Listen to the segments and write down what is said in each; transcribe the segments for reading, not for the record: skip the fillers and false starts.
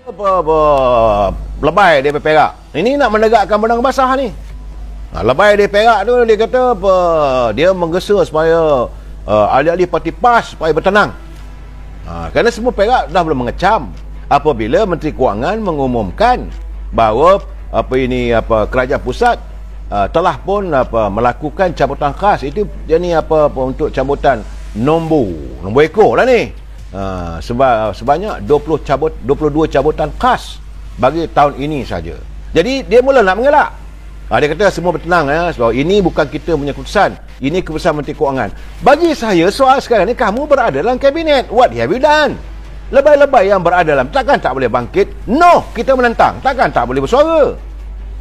Lebay dia Perak. Ini nak menegakkan benang basah ni. Lebay dia Perak tu, dia kata dia menggesa supaya ahli-ahli parti PAS supaya bertenang. Kerana semua Perak dah belum mengecam apabila Menteri Kewangan mengumumkan bahawa kerajaan pusat telah pun melakukan cabutan khas. Itu jadi untuk cabutan nombor ekor lah ni. Sebanyak 22 cabutan khas bagi tahun ini saja. Jadi dia mula nak mengelak. Dia kata semua bertenang sebab ini bukan kita punya keputusan, ini keputusan Menteri Kewangan. Bagi saya soal sekarang ni, kamu berada dalam kabinet, what have you done? Lebay-lebay yang berada dalam, takkan tak boleh bangkit? No, kita menentang, takkan tak boleh bersuara?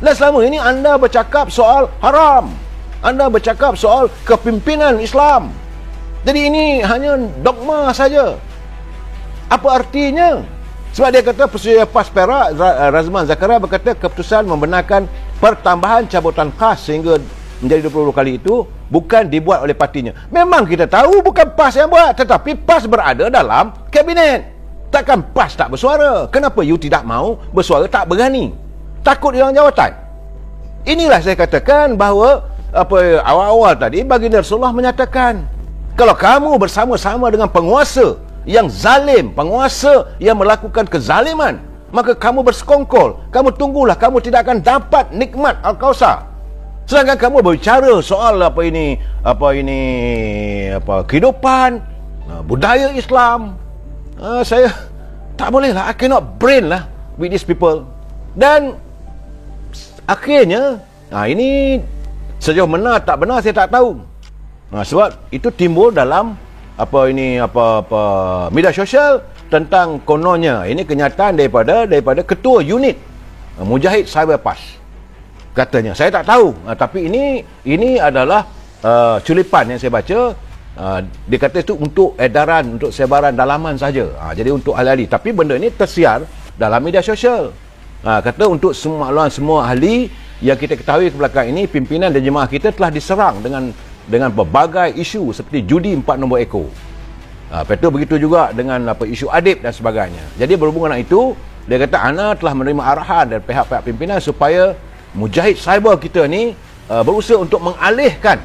Dan selama ini anda bercakap soal haram, anda bercakap soal kepimpinan Islam. Jadi ini hanya dogma saja. Apa artinya? Sebab dia kata Persatuan PAS Perak, Razman Zakaria berkata keputusan membenarkan pertambahan cabutan khas sehingga menjadi 22 kali itu bukan dibuat oleh partinya. Memang kita tahu bukan PAS yang buat, tetapi PAS berada dalam kabinet. Takkan PAS tak bersuara? Kenapa you tidak mau bersuara, tak berani? Takut hilang jawatan? Inilah saya katakan bahawa awal-awal tadi baginda Rasulullah menyatakan, kalau kamu bersama-sama dengan penguasa yang zalim, penguasa yang melakukan kezaliman, maka kamu bersekongkol, kamu tunggulah, kamu tidak akan dapat nikmat Al-Kausar. Sedangkan kamu berbicara soal kehidupan, budaya Islam, saya tak boleh lah, I cannot brain lah with these people. Dan akhirnya ini sejauh benar tak benar saya tak tahu. Sebab itu timbul dalam media sosial tentang kononnya ini kenyataan daripada ketua unit Mujahid Cyber PAS. Katanya, saya tak tahu, tapi ini adalah culipan yang saya baca. Dia kata itu untuk edaran, untuk sebaran dalaman saja. Jadi untuk ahli-ahli, tapi benda ini tersiar dalam media sosial. Kata untuk semua ahli yang kita ketahui ke belakang ini, pimpinan dan jemaah kita telah diserang dengan berbagai isu seperti judi 4 nombor ekor. Lepas itu begitu juga dengan isu adib dan sebagainya. Jadi berhubungan dengan itu, dia kata ana telah menerima arahan dari pihak-pihak pimpinan supaya Mujahid Cyber kita ni berusaha untuk mengalihkan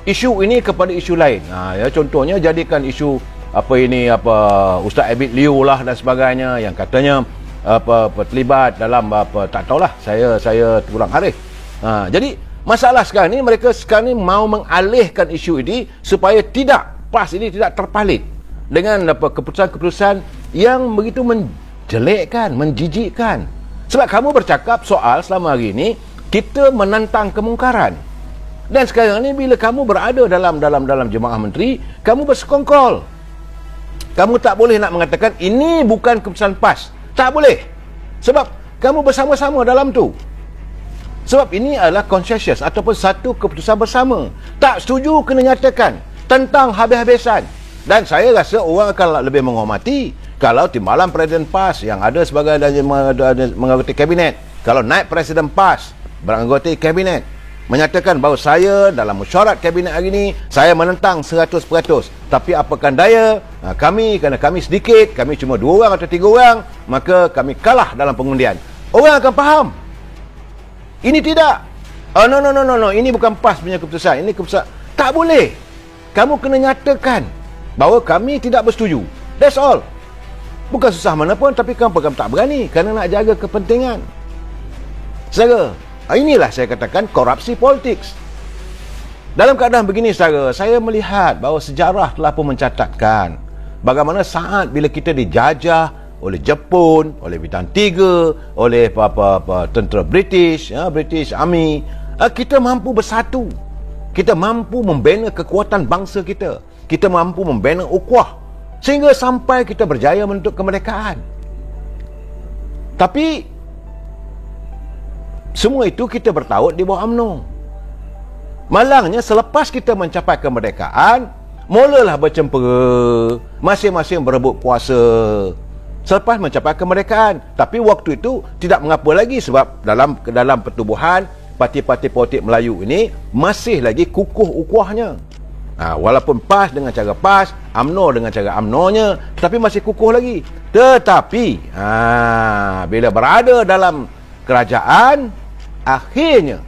isu ini kepada isu lain. Contohnya jadikan isu Ustaz Abid Liu lah dan sebagainya yang katanya terlibat dalam tak tahulah, saya kurang arif. Jadi masalah sekarang ni, mereka sekarang ni mau mengalihkan isu ini supaya PAS ini tidak terpalit dengan keputusan-keputusan yang begitu menjelekkan, menjijikkan. Sebab kamu bercakap soal selama hari ini kita menantang kemungkaran. Dan sekarang ni bila kamu berada dalam jemaah menteri, kamu bersekongkol. Kamu tak boleh nak mengatakan ini bukan keputusan PAS. Tak boleh. Sebab kamu bersama-sama dalam tu. Sebab ini adalah consensus ataupun satu keputusan bersama. Tak setuju kena nyatakan tentang habis-habisan. Dan saya rasa orang akan lebih menghormati kalau timbalan Presiden PAS yang ada sebagai menganggota kabinet, kalau naik Presiden PAS beranggota kabinet menyatakan bahawa saya dalam mesyuarat kabinet hari ini saya menentang 100%. Tapi apakan daya, kerana kami sedikit, kami cuma 2 orang atau 3 orang, maka kami kalah dalam pengundian. Orang akan faham. Ini tidak. No. Ini bukan PAS punya keputusan. Ini keputusan. Tak boleh. Kamu kena nyatakan bahawa kami tidak bersetuju. That's all. Bukan susah mana pun, tapi kamu tak berani kerana nak jaga kepentingan. Saudara, inilah saya katakan korupsi politik. Dalam keadaan begini, saudara, saya melihat bahawa sejarah telah pun mencatatkan bagaimana saat bila kita dijajah oleh Jepun, oleh Bintang 3, oleh tentera British Army, kita mampu bersatu. Kita mampu membina kekuatan bangsa kita. Kita mampu membina ukhuwah sehingga sampai kita berjaya menuntut kemerdekaan. Tapi semua itu kita bertaut di bawah UMNO. Malangnya selepas kita mencapai kemerdekaan, mulalah bercempera, masing-masing berebut kuasa. Selepas mencapai kemerdekaan, tapi waktu itu tidak mengapa lagi sebab dalam pertubuhan parti-parti politik Melayu ini masih lagi kukuh ukhuwahnya. Walaupun PAS dengan cara PAS, UMNO dengan cara UMNO-nya, tetapi masih kukuh lagi. Tetapi bila berada dalam kerajaan, akhirnya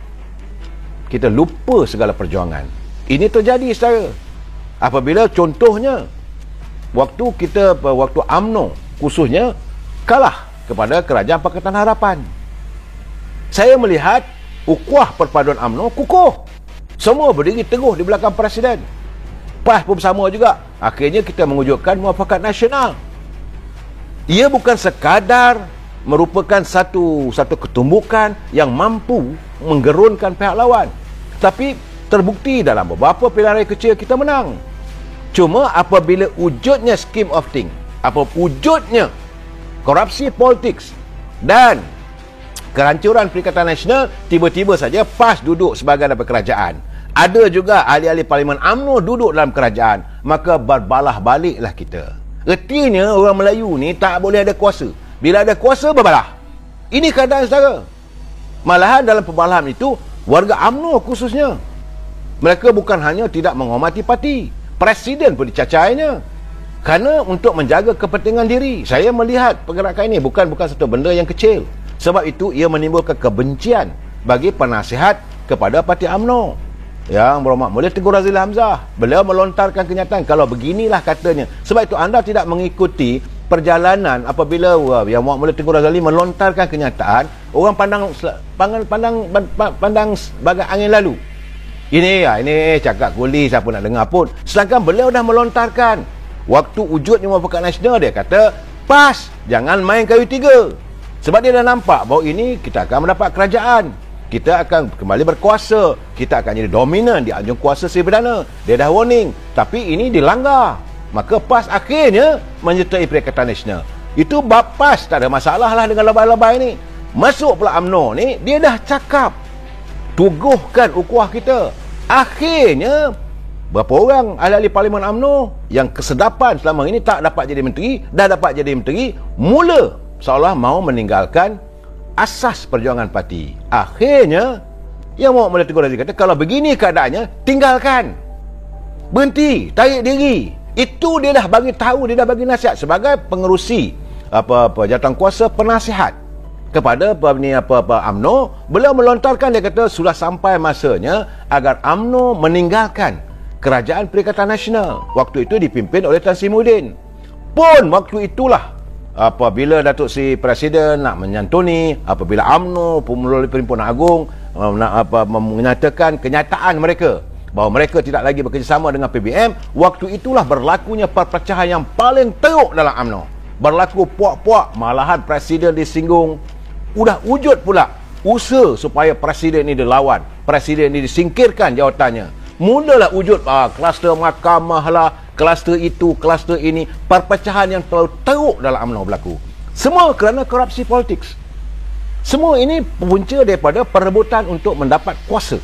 kita lupa segala perjuangan. Ini terjadi saudara. Apabila contohnya waktu UMNO khususnya kalah kepada kerajaan Pakatan Harapan, saya melihat ukhuwah perpaduan UMNO kukuh. Semua berdiri teguh di belakang Presiden. PAS pun sama juga. Akhirnya kita mewujudkan muafakat nasional. Ia bukan sekadar merupakan satu ketumbukan yang mampu menggerunkan pihak lawan, tapi terbukti dalam beberapa pilihan raya kecil kita menang. Cuma apabila wujudnya scheme of thing, wujudnya korupsi politik dan kehancuran Perikatan Nasional, tiba-tiba saja PAS duduk sebagai dalam kerajaan. Ada juga ahli-ahli Parlimen UMNO duduk dalam kerajaan. Maka berbalah baliklah kita. Ertinya orang Melayu ni tak boleh ada kuasa. Bila ada kuasa, berbalah. Ini keadaan saudara. Malahan dalam perbalahan itu, warga UMNO khususnya, mereka bukan hanya tidak menghormati parti, Presiden pun dicacainya. Kerana untuk menjaga kepentingan diri. Saya melihat pergerakan ini bukan satu benda yang kecil. Sebab itu ia menimbulkan kebencian bagi penasihat kepada parti UMNO. Yang berhormat Mulia Tengku Razili Hamzah, beliau melontarkan kenyataan kalau beginilah katanya. Sebab itu anda tidak mengikuti perjalanan apabila yang Muhammad Mulia Tengku Razili melontarkan kenyataan, orang pandang sebagai angin lalu. Ini cakap kuli, siapa nak dengar pun. Sedangkan beliau dah melontarkan waktu wujudnya muafakat nasional, dia kata PAS jangan main kayu tiga. Sebab dia dah nampak bahawa ini kita akan mendapat kerajaan, kita akan kembali berkuasa, kita akan jadi dominan di anjung kuasa Sri Perdana. Dia dah warning, tapi ini dilanggar. Maka PAS akhirnya menyertai Perikatan Nasional. Itu bab PAS, tak ada masalah lah dengan lebay-lebay ni. Masuk pula UMNO ni, dia dah cakap tuguhkan ukhuwah kita. Akhirnya berapa orang ahli-ahli Parlimen UMNO yang kesedapan selama ini tak dapat jadi menteri, dah dapat jadi menteri, mula seolah mau meninggalkan asas perjuangan parti. Akhirnya yang Muhammad Mulia Tengku Razili kata, kalau begini keadaannya, tinggalkan, berhenti, tarik diri. Itu dia dah bagi tahu, dia dah bagi nasihat sebagai pengerusi jawatan kuasa penasihat kepada UMNO. Beliau melontarkan, dia kata sudah sampai masanya agar UMNO meninggalkan kerajaan Perikatan Nasional. Waktu itu dipimpin oleh Tan Sri Muhyiddin. Pun waktu itulah apabila Datuk Seri Presiden nak menyantuni, apabila UMNO melalui Perhimpunan Agung menyatakan kenyataan mereka bahawa mereka tidak lagi bekerjasama dengan PBM, waktu itulah berlakunya perpecahan yang paling teruk dalam UMNO. Berlaku puak-puak, malahan Presiden disinggung. Udah wujud pula usaha supaya Presiden ini dilawan, Presiden ini disingkirkan jawatannya. Mulalah wujud kluster mahkamah lah, kluster itu, kluster ini, perpecahan yang terlalu teruk dalam UMNO berlaku. Semua kerana korupsi politik. Semua ini punca daripada perebutan untuk mendapat kuasa.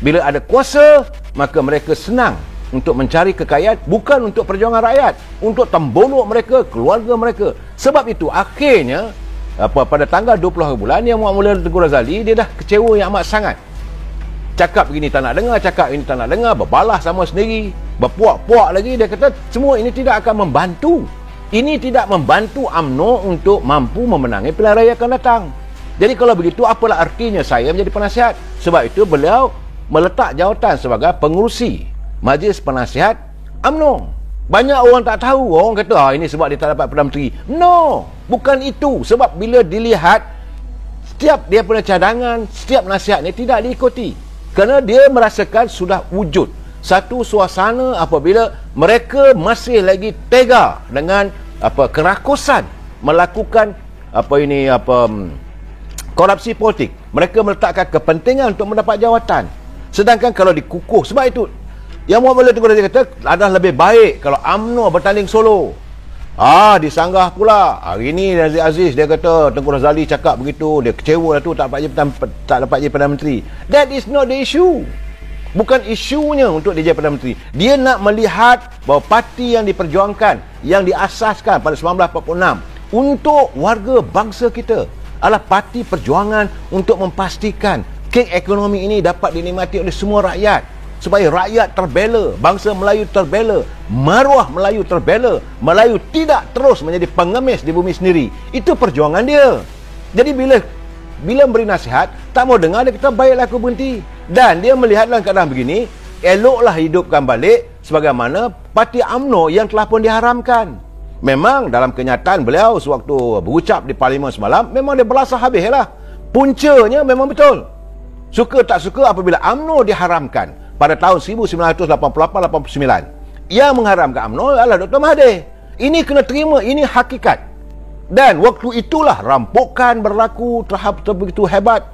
Bila ada kuasa, maka mereka senang untuk mencari kekayaan, bukan untuk perjuangan rakyat, untuk tembolok mereka, keluarga mereka. Sebab itu akhirnya pada tanggal 20 bulan yang Muhammad Mulia Tengku Razili, dia dah kecewa yang amat sangat. Cakap begini tak nak dengar, cakap ini tak nak dengar, berbalah sama sendiri, berpuak-puak lagi. Dia kata semua ini tidak akan membantu. Ini tidak membantu UMNO untuk mampu memenangi pilihan raya akan datang. Jadi kalau begitu, apalah artinya saya menjadi penasihat? Sebab itu beliau meletak jawatan sebagai pengerusi Majlis Penasihat UMNO. Banyak orang tak tahu. Orang kata ini sebab dia tak dapat Perdana Menteri. No, bukan itu. Sebab bila dilihat setiap dia punya cadangan, setiap nasihat ni tidak diikuti. Kerana dia merasakan sudah wujud satu suasana apabila mereka masih lagi tega dengan kerakusan melakukan korupsi politik. Mereka meletakkan kepentingan untuk mendapat jawatan. Sedangkan kalau dikukuh, sebab itu yang Muhammad Mulia Tengku Razili kata adalah lebih baik kalau UMNO bertanding solo. Disanggah pula. Hari ini Nazir Aziz dia kata Tengku Razili cakap begitu, dia kecewa lah tu tak dapat jadi Perdana Menteri. That is not the issue. Bukan isunya untuk dia jadi Perdana Menteri. Dia nak melihat bahawa parti yang diperjuangkan, yang diasaskan pada 1946 untuk warga bangsa kita adalah parti perjuangan untuk memastikan kek ekonomi ini dapat dinikmati oleh semua rakyat. supaya rakyat terbela, bangsa Melayu terbela, maruah Melayu terbela, Melayu tidak terus menjadi pengemis di bumi sendiri. Itu perjuangan dia. Jadi bila beri nasihat, tak mau dengar, dia kata baiklah aku berhenti. Dan dia melihat dalam keadaan begini, eloklah hidupkan balik sebagaimana parti UMNO yang telah pun diharamkan. Memang dalam kenyataan beliau sewaktu berucap di Parlimen semalam, memang dia belasah habis lah. Puncanya memang betul. Suka tak suka apabila UMNO diharamkan pada tahun 1988-89. Yang mengharamkan UMNO adalah Dr. Mahathir. Ini kena terima, ini hakikat. Dan waktu itulah rampokan berlaku terhadap begitu hebat.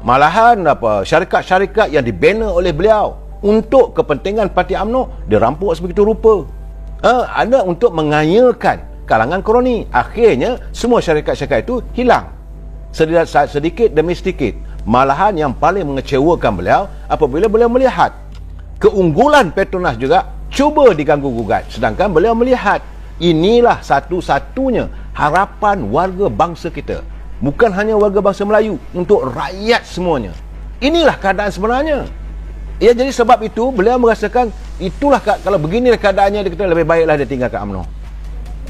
Malahan syarikat-syarikat yang dibina oleh beliau untuk kepentingan parti UMNO dirampok sebegitu rupa. Ada untuk mengayakan kalangan kroni. Akhirnya semua syarikat-syarikat itu hilang. Sedikit demi sedikit. Malahan yang paling mengecewakan beliau apabila beliau melihat keunggulan Petronas juga cuba diganggu gugat, sedangkan beliau melihat inilah satu-satunya harapan warga bangsa kita, bukan hanya warga bangsa Melayu, untuk rakyat semuanya. Inilah keadaan sebenarnya. Ya, jadi sebab itu beliau merasakan itulah kalau begini keadaannya, dia kata lebih baiklah dia tinggalkan UMNO.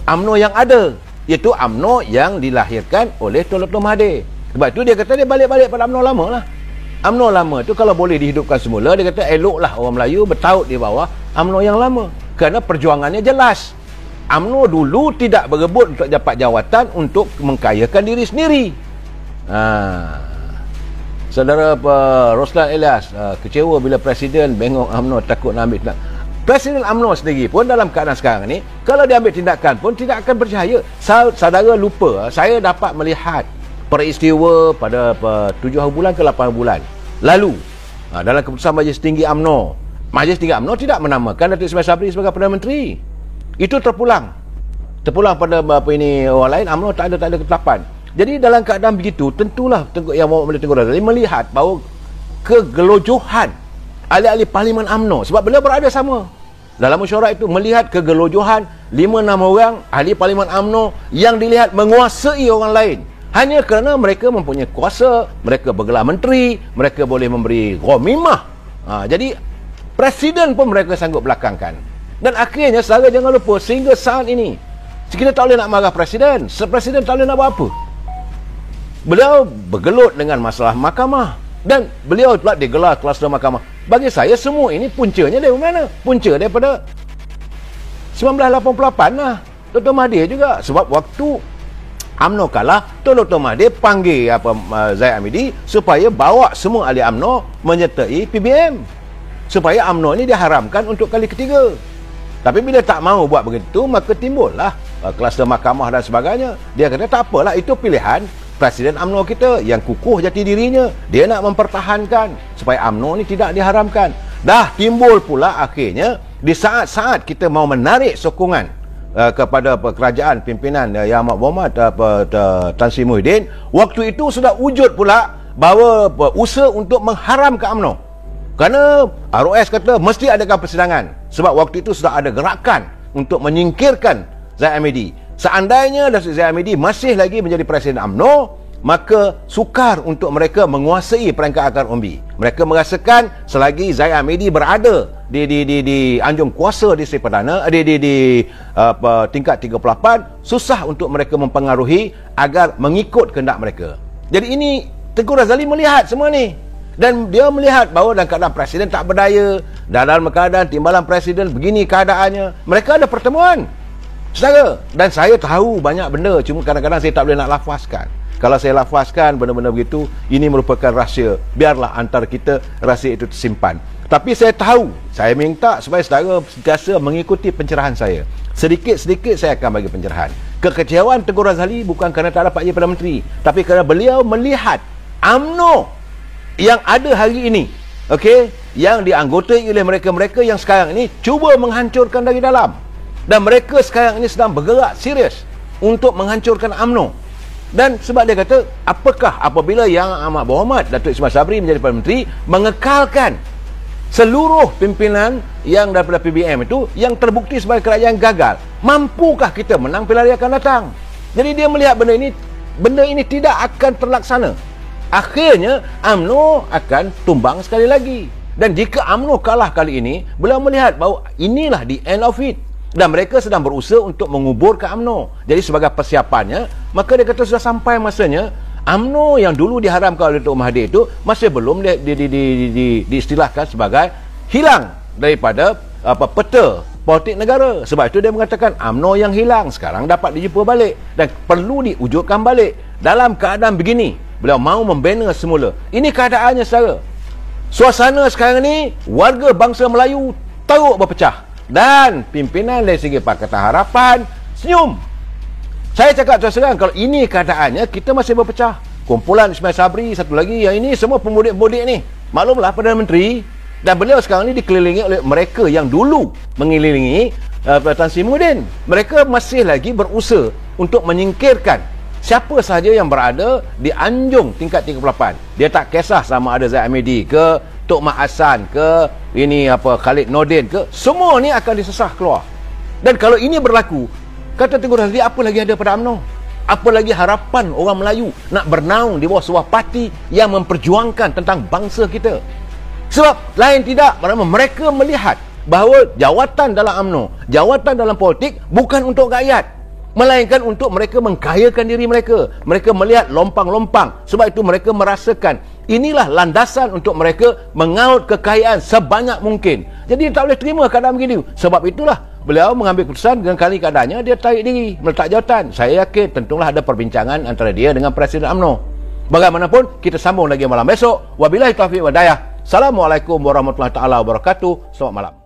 UMNO yang ada, iaitu UMNO yang dilahirkan oleh Tun Dr. Mahathir. Sebab itu dia kata dia balik-balik pada UMNO lama lah. UMNO lama itu kalau boleh dihidupkan semula, dia kata eloklah orang Melayu bertaut di bawah UMNO yang lama. Kerana perjuangannya jelas. UMNO dulu tidak berebut untuk dapat jawatan untuk mengkayakan diri sendiri. Saudara Roslan Elias kecewa bila Presiden bengok UMNO takut nak ambil. Presiden UMNO sendiri pun dalam keadaan sekarang ni, kalau dia ambil tindakan pun tidak akan berjaya. Saudara lupa, saya dapat melihat peristiwa pada 7 bulan ke 8 bulan lalu dalam keputusan Majlis Tinggi UMNO. Majlis Tinggi UMNO tidak menamakan Datuk Ismail Sabri sebagai Perdana Menteri. Itu terpulang pada orang lain. UMNO tak ada ketetapan. Jadi dalam keadaan begitu, tentulah yang Tengku Razali melihat bahawa kegelojohan ahli-ahli Parlimen UMNO, sebab beliau berada sama dalam mesyuarat itu, melihat kegelojohan 5-6 orang ahli Parlimen UMNO yang dilihat menguasai orang lain hanya kerana mereka mempunyai kuasa, mereka bergelar menteri, mereka boleh memberi ghamimah. Jadi Presiden pun mereka sanggup belakangkan. Dan akhirnya saudara jangan lupa, sehingga saat ini kita tak boleh nak marah Presiden. Presiden tak boleh nak buat apa. Beliau bergelut dengan masalah mahkamah, dan beliau pula digelar kluster mahkamah. Bagi saya semua ini puncanya dari mana? Punca daripada 1988 lah. Dr. Mahathir juga. Sebab waktu UMNO kalah, Dr. Mahathir panggil Zahid Hamidi supaya bawa semua ahli UMNO menyertai PBM, supaya UMNO ini diharamkan untuk kali ketiga. Tapi bila tak mahu buat begitu, maka timbullah kluster mahkamah dan sebagainya. Dia kata tak apalah, itu pilihan Presiden UMNO kita yang kukuh jati dirinya. Dia nak mempertahankan supaya UMNO ni tidak diharamkan. Dah timbul pula akhirnya di saat-saat kita mau menarik sokongan kepada kerajaan pimpinan Yang Amat Berhormat Tan Sri Muhyiddin, waktu itu sudah wujud pula bahawa usaha untuk mengharamkan UMNO. Kerana ROS kata mesti adakan persidangan, sebab waktu itu sudah ada gerakan untuk menyingkirkan Zahid Hamidi. Seandainya Datuk Zahid Hamidi masih lagi menjadi Presiden UMNO, maka sukar untuk mereka menguasai perangkat akar umbi. Mereka merasakan selagi Zahid Hamidi berada di anjung kuasa di Sri Perdana, di tingkat 38, susah untuk mereka mempengaruhi agar mengikut kehendak mereka. Jadi ini Tengku Razali melihat semua ni, dan dia melihat bahawa dalam keadaan Presiden tak berdaya, dalam keadaan timbalan Presiden begini keadaannya. Mereka ada pertemuan, saudara, dan saya tahu banyak benda, cuma kadang-kadang saya tak boleh nak lafazkan. Kalau saya lafazkan benda-benda begitu, ini merupakan rahsia. Biarlah antara kita rahsia itu tersimpan. Tapi saya tahu, saya minta supaya saudara sentiasa mengikuti pencerahan saya. Sedikit-sedikit saya akan bagi pencerahan. Kekecewaan Tengku Razali bukan kerana tak dapat jadi Perdana Menteri, tapi kerana beliau melihat UMNO yang ada hari ini, okey, yang dianggotai oleh mereka-mereka yang sekarang ini cuba menghancurkan dari dalam. Dan mereka sekarang ini sedang bergerak serius untuk menghancurkan UMNO. Dan sebab dia kata, apakah apabila Yang Amat Berhormat Datuk Ismail Sabri menjadi Perdana Menteri, mengekalkan seluruh pimpinan yang daripada PBM itu yang terbukti sebagai kerajaan gagal, mampukah kita menang pilihan yang akan datang? Jadi dia melihat benda ini tidak akan terlaksana. Akhirnya UMNO akan tumbang sekali lagi. Dan jika UMNO kalah kali ini, beliau melihat bahawa inilah the end of it. Dan mereka sedang berusaha untuk menguburkan UMNO. Jadi sebagai persiapannya, maka dia kata sudah sampai masanya UMNO yang dulu diharamkan oleh Datuk Mahathir itu masih belum diistilahkan sebagai hilang daripada peta politik negara. Sebab itu dia mengatakan UMNO yang hilang sekarang dapat dijumpa balik dan perlu diwujudkan balik. Dalam keadaan begini, beliau mahu membina semula. Ini keadaannya saudara. Suasana sekarang ni, warga bangsa Melayu teruk berpecah. Dan pimpinan dari segi Pakatan Harapan senyum. Saya cakap terus terang, kalau ini keadaannya, kita masih berpecah. Kumpulan Ismail Sabri, satu lagi, yang ini semua pemudik-pemudik ni. Maklumlah Perdana Menteri, dan beliau sekarang ni dikelilingi oleh mereka yang dulu mengelilingi Tan Sri Muhyiddin. Mereka masih lagi berusaha untuk menyingkirkan siapa sahaja yang berada di anjung tingkat 38. Dia tak kisah sama ada Zaid Hamidi ke, Tok Mak Hassan ke, ini Khalid Nordin ke, semua ni akan disesah keluar. Dan kalau ini berlaku, kata Tengku Razli, apa lagi ada pada UMNO? Apa lagi harapan orang Melayu nak bernaung di bawah sebuah parti yang memperjuangkan tentang bangsa kita? Sebab lain tidak, mereka melihat bahawa jawatan dalam UMNO, jawatan dalam politik bukan untuk rakyat, melainkan untuk mereka mengkayakan diri mereka. Mereka melihat lompang-lompang. Sebab itu mereka merasakan inilah landasan untuk mereka mengaut kekayaan sebanyak mungkin. Jadi tak boleh terima keadaan begini. Sebab itulah beliau mengambil keputusan dengan kali keadaannya dia tarik diri, meletak jawatan. Saya yakin tentulah ada perbincangan antara dia dengan Presiden UMNO. Bagaimanapun, kita sambung lagi malam besok. Wabillahi taufiq wal hidayah. Assalamualaikum warahmatullahi taala wabarakatuh. Selamat malam.